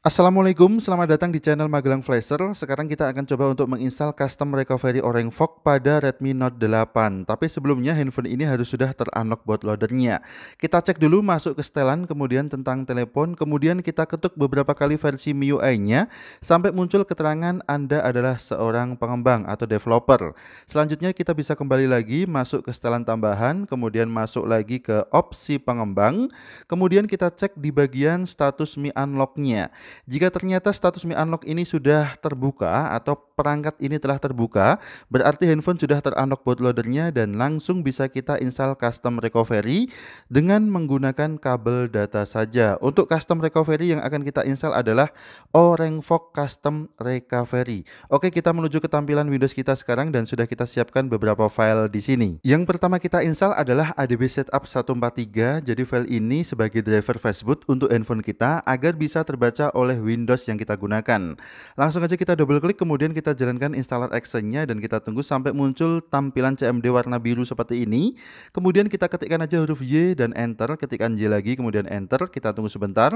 Assalamualaikum, selamat datang di channel Magelang Flasher. Sekarang kita akan coba untuk menginstal custom recovery Orange Fog pada Redmi Note 8. Tapi sebelumnya handphone ini harus sudah ter-unlock bootloadernya. Kita cek dulu masuk ke setelan, kemudian tentang telepon, kemudian kita ketuk beberapa kali versi MIUI-nya sampai muncul keterangan Anda adalah seorang pengembang atau developer. Selanjutnya kita bisa kembali lagi masuk ke setelan tambahan, kemudian masuk lagi ke opsi pengembang, kemudian kita cek di bagian status Mi Unlock-nya. Jika ternyata status Mi Unlock ini sudah terbuka atau perangkat ini telah terbuka, berarti handphone sudah ter-unlock bootloadernya dan langsung bisa kita install custom recovery dengan menggunakan kabel data saja. Untuk custom recovery yang akan kita install adalah Orange Fog Custom Recovery. Oke, kita menuju ke tampilan Windows kita sekarang dan sudah kita siapkan beberapa file di sini. Yang pertama kita install adalah ADB Setup 143. Jadi file ini sebagai driver fastboot untuk handphone kita agar bisa terbaca oleh Windows yang kita gunakan. Langsung aja kita double klik, kemudian kita jalankan installer actionnya dan kita tunggu sampai muncul tampilan CMD warna biru seperti ini. Kemudian kita ketikkan aja huruf Y dan enter, ketikkan Y lagi kemudian enter, kita tunggu sebentar.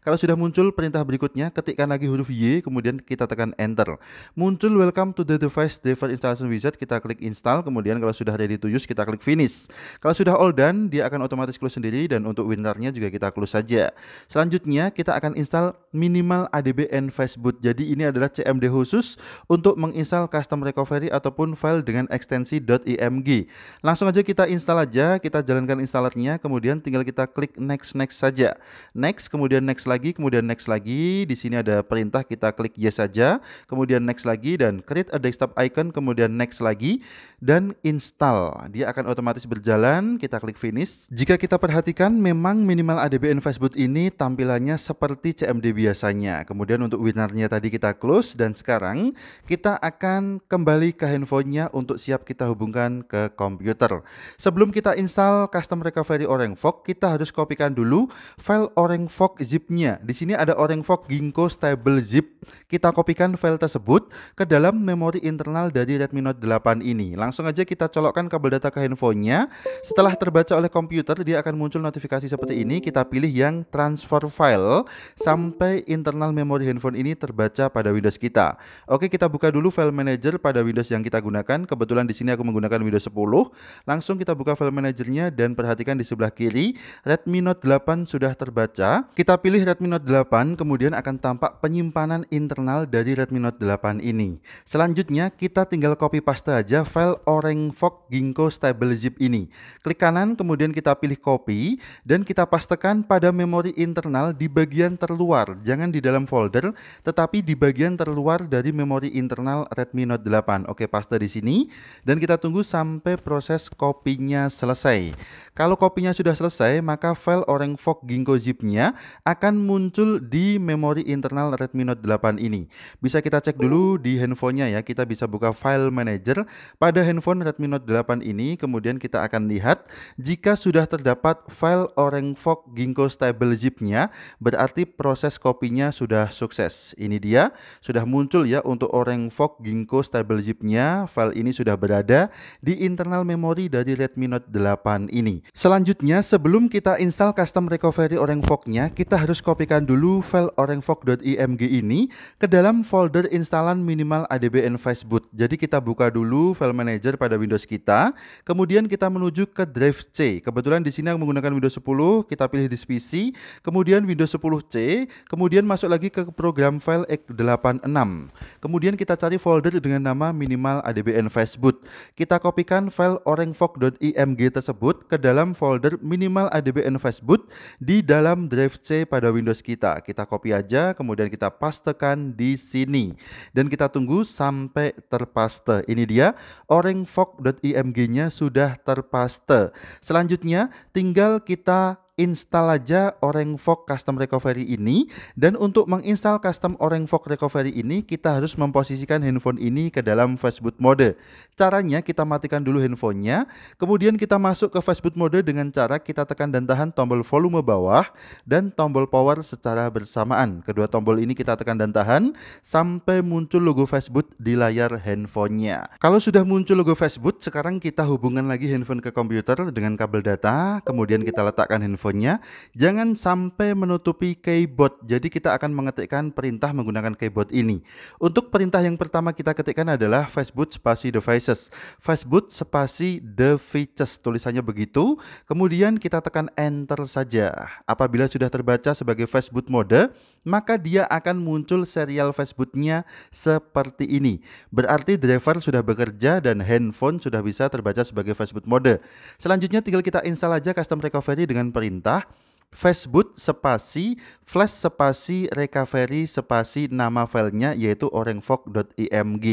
Kalau sudah muncul perintah berikutnya, ketikkan lagi huruf Y kemudian kita tekan enter. Muncul welcome to the device driver installation wizard, kita klik install, kemudian kalau sudah ready to use kita klik finish. Kalau sudah all done, dia akan otomatis close sendiri dan untuk WinRAR-nya juga kita close saja. Selanjutnya kita akan install minimal ADBN fastboot. Jadi ini adalah CMD khusus untuk menginstal custom recovery ataupun file dengan ekstensi .img. Langsung aja kita install aja, kita jalankan installernya, kemudian tinggal kita klik next saja. Next, kemudian next lagi, kemudian next lagi. Di sini ada perintah, kita klik yes saja, kemudian next lagi dan create a desktop icon, kemudian next lagi dan install. Dia akan otomatis berjalan, kita klik finish. Jika kita perhatikan memang minimal ADBN fastboot ini tampilannya seperti CMD biasanya. Kemudian untuk WinRAR-nya tadi kita close dan sekarang kita akan kembali ke handphonenya untuk siap kita hubungkan ke komputer. Sebelum kita install custom recovery Orange Fog, kita harus kopikan dulu file Orange Fog zip-nya. Di sini ada Orange Fog Ginkgo Stable Zip. Kita kopikan file tersebut ke dalam memori internal dari Redmi Note 8 ini. Langsung aja kita colokkan kabel data ke handphonenya. Setelah terbaca oleh komputer, dia akan muncul notifikasi seperti ini. Kita pilih yang transfer file sampai internal memori handphone ini terbaca pada Windows kita. Oke, kita buka dulu file manager pada Windows yang kita gunakan. Kebetulan di sini aku menggunakan Windows 10. Langsung kita buka file manajernya dan perhatikan di sebelah kiri Redmi Note 8 sudah terbaca. Kita pilih Redmi Note 8, kemudian akan tampak penyimpanan internal dari Redmi Note 8 ini. Selanjutnya kita tinggal copy paste aja file Orange Fog Ginkgo Stable Zip ini. Klik kanan, kemudian kita pilih copy dan kita pastekan pada memori internal di bagian terluar. Jangan di dalam folder, tetapi di bagian terluar dari memori internal Redmi Note 8. Oke, paste di sini dan kita tunggu sampai proses kopinya selesai. Kalau kopinya sudah selesai, maka file Orange Fog Ginkgo Zip-nya akan muncul di memori internal Redmi Note 8 ini. Bisa kita cek dulu di handphonenya ya. Kita bisa buka file manager pada handphone Redmi Note 8 ini, kemudian kita akan lihat jika sudah terdapat file Orange Fog Ginkgo Stable Zip-nya, berarti proses kopinya sudah sukses. Ini dia, sudah muncul ya untuk Orange Fog Ginkgo Stable Zip-nya. File ini sudah berada di internal memori dari Redmi Note 8 ini. Selanjutnya, sebelum kita install custom recovery Orange Fog-nya, kita harus kopikan dulu file orangefog.img ini ke dalam folder instalan minimal ADBN fastboot. Jadi kita buka dulu file manager pada Windows kita, kemudian kita menuju ke drive C. Kebetulan di sini aku menggunakan Windows 10, kita pilih disk PC, kemudian Windows 10C, kemudian masuk lagi ke program file x86. Kemudian kita cari folder dengan nama minimal ADBN fastboot. Kita kopikan file orangefog.img tersebut ke dalam folder minimal ADBN fastboot di dalam drive C pada Windows kita. Kita copy aja, kemudian kita pastekan di sini dan kita tunggu sampai terpaste. Ini dia, orangefog.img-nya sudah terpaste. Selanjutnya tinggal kita install aja Orange Fog Custom Recovery ini, dan untuk menginstal custom Orange Fog Recovery ini kita harus memposisikan handphone ini ke dalam fastboot mode. Caranya kita matikan dulu handphonenya, kemudian kita masuk ke fastboot mode dengan cara kita tekan dan tahan tombol volume bawah dan tombol power secara bersamaan. Kedua tombol ini kita tekan dan tahan sampai muncul logo fastboot di layar handphonenya. Kalau sudah muncul logo fastboot, sekarang kita hubungkan lagi handphone ke komputer dengan kabel data, kemudian kita letakkan handphone handphonenya. Jangan sampai menutupi keyboard. Jadi kita akan mengetikkan perintah menggunakan keyboard ini. Untuk perintah yang pertama kita ketikkan adalah fastboot spasi devices. Fastboot spasi devices, tulisannya begitu. Kemudian kita tekan enter saja. Apabila sudah terbaca sebagai fastboot mode, maka dia akan muncul serial fastbootnya seperti ini. Berarti driver sudah bekerja dan handphone sudah bisa terbaca sebagai fastboot mode. Selanjutnya tinggal kita install aja custom recovery dengan perintah fastboot spasi flash spasi recovery spasi nama filenya yaitu orangefog.img.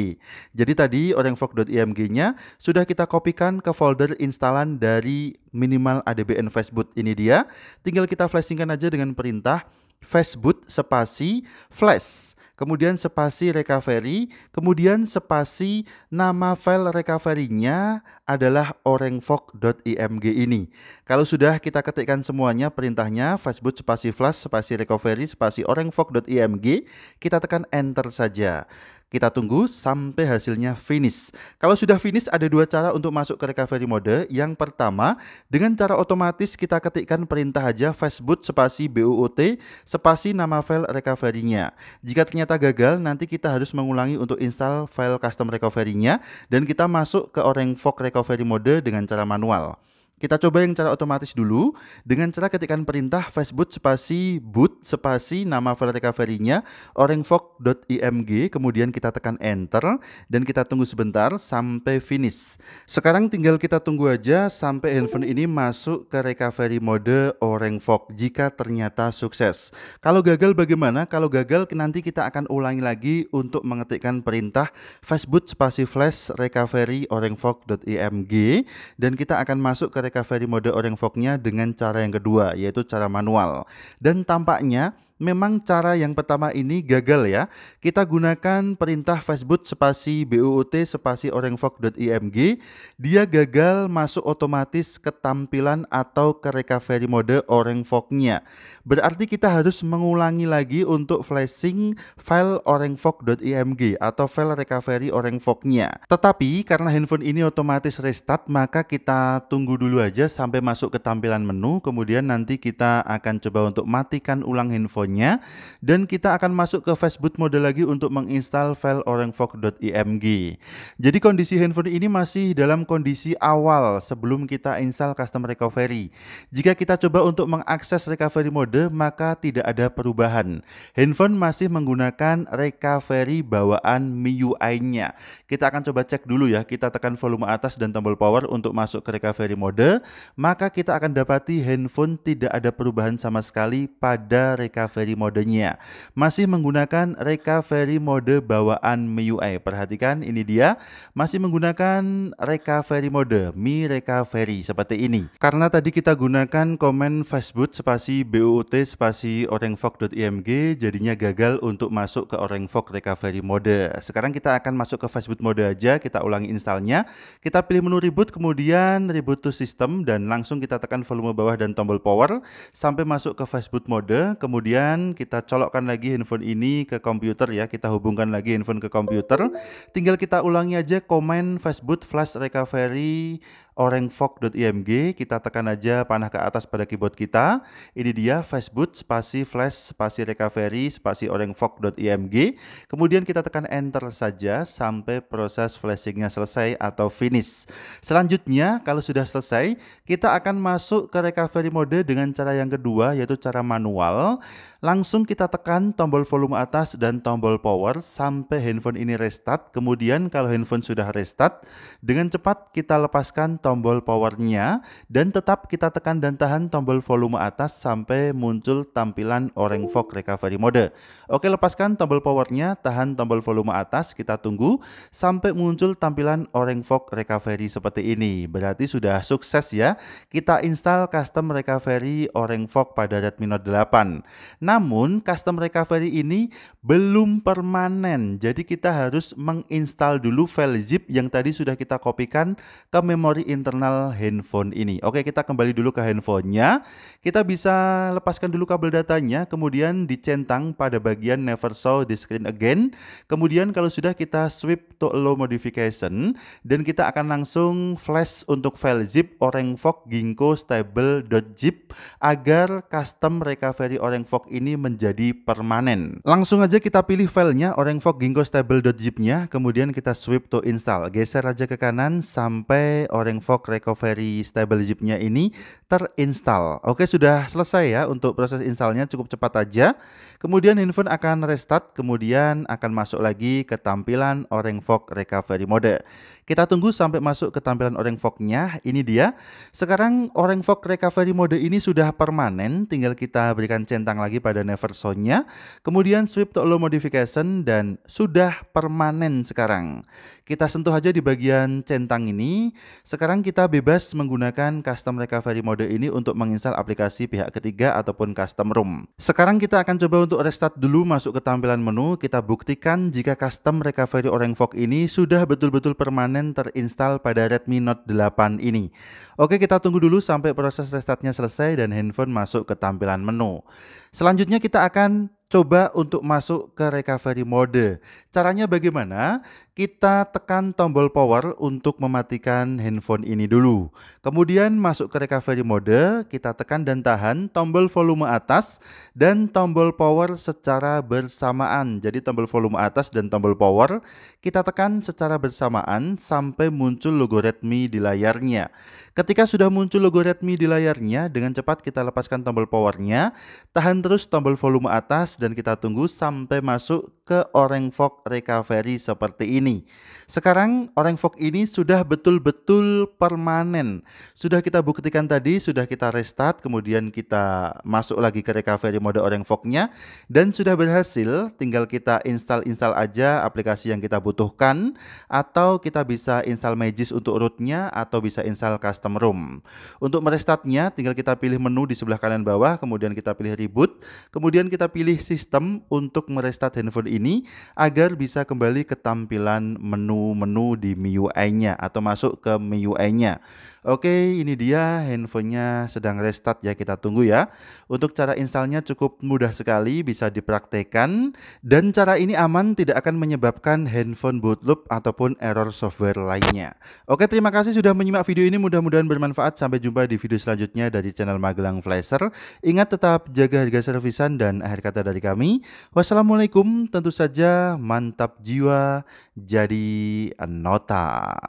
Jadi tadi orangefog.img-nya sudah kita kopikan ke folder instalan dari minimal ADBN fastboot. Ini dia. Tinggal kita flashingkan aja dengan perintah fastboot spasi flash, kemudian spasi recovery, kemudian spasi nama file recovery-nya adalah orangefog.img ini. Kalau sudah kita ketikkan semuanya perintahnya fastboot spasi flash spasi recovery spasi orangefog.img, kita tekan enter saja. Kita tunggu sampai hasilnya finish. Kalau sudah finish ada dua cara untuk masuk ke recovery mode. Yang pertama, dengan cara otomatis kita ketikkan perintah aja fastboot spasi boot spasi nama file recovery-nya. Jika ternyata gagal, nanti kita harus mengulangi untuk install file custom recovery-nya dan kita masuk ke Orangefog recovery mode dengan cara manual. Kita coba yang cara otomatis dulu dengan cara ketikkan perintah fastboot spasi boot spasi nama file recovery-nya orangefog.img, kemudian kita tekan enter dan kita tunggu sebentar sampai finish. Sekarang tinggal kita tunggu aja sampai handphone ini masuk ke recovery mode Orangefog jika ternyata sukses. Kalau gagal bagaimana? Kalau gagal nanti kita akan ulangi lagi untuk mengetikkan perintah fastboot spasi flash recovery orangefog.img dan kita akan masuk ke recovery mode Orangefog-nya dengan cara yang kedua, yaitu cara manual. Dan tampaknya memang cara yang pertama ini gagal ya. Kita gunakan perintah fastboot spasi boot spasi orangefog.img. Dia gagal masuk otomatis ke tampilan atau ke recovery mode Orangefog-nya. Berarti kita harus mengulangi lagi untuk flashing file orangefog.img atau file recovery Orangefog-nya. Tetapi karena handphone ini otomatis restart, maka kita tunggu dulu aja sampai masuk ke tampilan menu. Kemudian nanti kita akan coba untuk matikan ulang handphone dan kita akan masuk ke fastboot mode lagi untuk menginstal file orangefog.img. Jadi kondisi handphone ini masih dalam kondisi awal sebelum kita install custom recovery. Jika kita coba untuk mengakses recovery mode, maka tidak ada perubahan. Handphone masih menggunakan recovery bawaan MIUI-nya. Kita akan coba cek dulu ya, kita tekan volume atas dan tombol power untuk masuk ke recovery mode, maka kita akan dapati handphone tidak ada perubahan sama sekali pada recovery modenya. Masih menggunakan recovery mode bawaan MIUI. Perhatikan ini dia, masih menggunakan recovery mode Mi Recovery seperti ini. Karena tadi kita gunakan komen fastboot spasi boot spasi orangefog.img, jadinya gagal untuk masuk ke Orangefog recovery mode. Sekarang kita akan masuk ke fastboot mode aja, kita ulangi installnya. Kita pilih menu reboot, kemudian reboot to system dan langsung kita tekan volume bawah dan tombol power sampai masuk ke fastboot mode. Kemudian kita colokkan lagi handphone ini ke komputer ya, kita hubungkan lagi handphone ke komputer. Tinggal kita ulangi aja komen fastboot flash recovery orangefog.img, kita tekan aja panah ke atas pada keyboard kita. Ini dia fastboot spasi flash spasi recovery spasi orangefog.img. Kemudian kita tekan enter saja sampai proses flashingnya selesai atau finish. Selanjutnya kalau sudah selesai, kita akan masuk ke recovery mode dengan cara yang kedua, yaitu cara manual. Langsung kita tekan tombol volume atas dan tombol power sampai handphone ini restart. Kemudian kalau handphone sudah restart, dengan cepat kita lepaskan tombol powernya dan tetap kita tekan dan tahan tombol volume atas sampai muncul tampilan Orangefog recovery mode. Oke, lepaskan tombol powernya, tahan tombol volume atas, kita tunggu sampai muncul tampilan Orangefog recovery seperti ini. Berarti sudah sukses ya, kita install custom recovery Orangefog pada Redmi Note 8. Namun custom recovery ini belum permanen, jadi kita harus menginstal dulu file zip yang tadi sudah kita kopikan ke memori internal handphone ini. Oke, kita kembali dulu ke handphonenya. Kita bisa lepaskan dulu kabel datanya, kemudian dicentang pada bagian never show the screen again. Kemudian kalau sudah, kita sweep to allow modification, dan kita akan langsung flash untuk file zip orangFog ginkgo stable.zip agar custom recovery orangFog ini menjadi permanen. Langsung aja kita pilih filenya orangFog ginkgo stable.zip-nya, kemudian kita sweep to install. Geser aja ke kanan sampai orangFog recovery stable zip-nya ini terinstall. Oke, sudah selesai ya untuk proses installnya, cukup cepat aja. Kemudian handphone akan restart, kemudian akan masuk lagi ke tampilan orangFog recovery mode. Kita tunggu sampai masuk ke tampilan orangFog-nya. Ini dia. Sekarang orangFog recovery mode ini sudah permanen, tinggal kita berikan centang lagi pada never show-nya. Kemudian sweep to allow modification dan sudah permanen sekarang. Kita sentuh aja di bagian centang ini. Sekarang kita bebas menggunakan custom recovery mode ini untuk menginstal aplikasi pihak ketiga ataupun custom ROM. Sekarang kita akan coba untuk restart dulu, masuk ke tampilan menu. Kita buktikan jika custom recovery orangFog ini sudah betul-betul permanen terinstall pada Redmi Note 8 ini. Oke, kita tunggu dulu sampai proses restartnya selesai dan handphone masuk ke tampilan menu. Selanjutnya kita akan coba untuk masuk ke recovery mode. Caranya bagaimana? Kita tekan tombol power untuk mematikan handphone ini dulu. Kemudian masuk ke recovery mode, kita tekan dan tahan tombol volume atas dan tombol power secara bersamaan. Jadi tombol volume atas dan tombol power kita tekan secara bersamaan sampai muncul logo Redmi di layarnya. Ketika sudah muncul logo Redmi di layarnya, dengan cepat kita lepaskan tombol powernya, tahan terus tombol volume atas dan kita tunggu sampai masuk ke orangFog recovery seperti ini. Sekarang orangFog ini sudah betul-betul permanen. Sudah kita buktikan tadi, sudah kita restart, kemudian kita masuk lagi ke recovery mode orangFog-nya dan sudah berhasil. Tinggal kita install aja aplikasi yang kita butuhkan, atau kita bisa install Magisk untuk rootnya, atau bisa install custom ROM. Untuk merestartnya tinggal kita pilih menu di sebelah kanan bawah, kemudian kita pilih reboot, kemudian kita pilih sistem untuk merestart handphone ini agar bisa kembali ke tampilan menu-menu di MIUI-nya atau masuk ke MIUI-nya. Oke, ini dia handphonenya sedang restart ya, kita tunggu ya. Untuk cara installnya cukup mudah sekali, bisa dipraktekkan, dan cara ini aman, tidak akan menyebabkan handphone boot loop ataupun error software lainnya. Oke, terima kasih sudah menyimak video ini, mudah-mudahan bermanfaat. Sampai jumpa di video selanjutnya dari channel Magelang Flasher. Ingat, tetap jaga harga servisan, dan akhir kata dari kami, wassalamualaikum. Tentu saja mantap jiwa jadi nota.